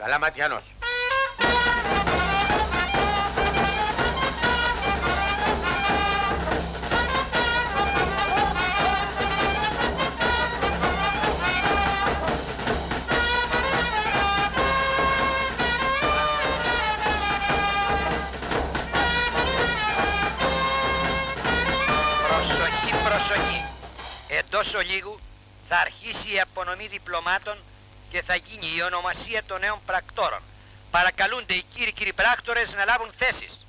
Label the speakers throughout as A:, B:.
A: Καλαματιανός.
B: Προσοχή. Εντός ολίγου θα αρχίσει η απονομή διπλωμάτων και θα γίνει η ονομασία των νέων πρακτόρων. Παρακαλούνται οι κύριοι πράκτορες να λάβουν θέσεις.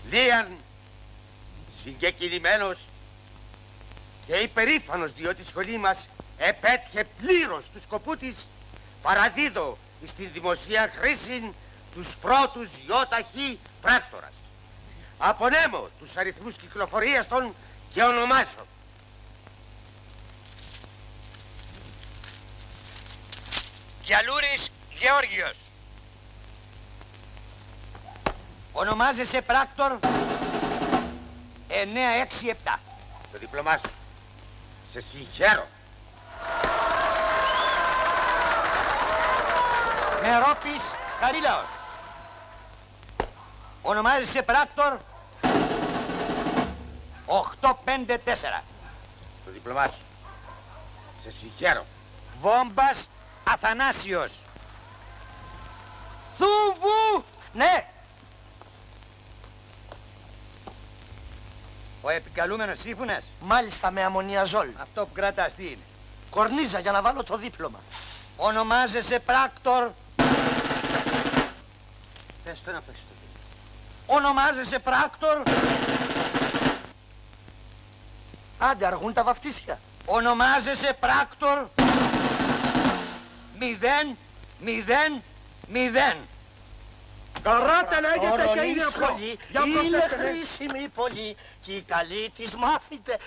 A: Λίαν, συγκεκριμένος και υπερήφανος διότι η σχολή μας επέτυχε πλήρως του σκοπού της, παραδίδω στην δημοσία χρήση τους πρώτους ΙΧ πράκτορας. Απονέμω τους αριθμούς κυκλοφορίας των και ονομάζω.
B: Γιαλούρης Γεώργιος. Ονομάζεσαι πράκτορ 967.
A: Το δίπλωμά σου. Σε συγχαίρω.
B: Μερόπης Χαρίλαος. Ονομάζεσαι πράκτορ 854.
A: Το δίπλωμά σου. Σε συγχαίρω.
B: Βόμπας Αθανάσιος. Θούβου! Ναι. Ο επικαλούμενος Σύμφωνας.
C: Μάλιστα, με αμμονιαζόλ.
B: Αυτό που κρατάς τι είναι?
C: Κορνίζα για να βάλω το δίπλωμα.
B: Ονομάζεσαι πράκτορ.
A: Πες το να πες το.
B: Ονομάζεσαι πράκτορ.
C: Άντε, αργούν τα βαφτίσια.
B: Ονομάζεσαι πράκτορ 000.
C: Καράτα λέγεται και είναι
B: σχολή.
C: Είναι χρήσιμη πολύ και οι καλοί της μάθητε.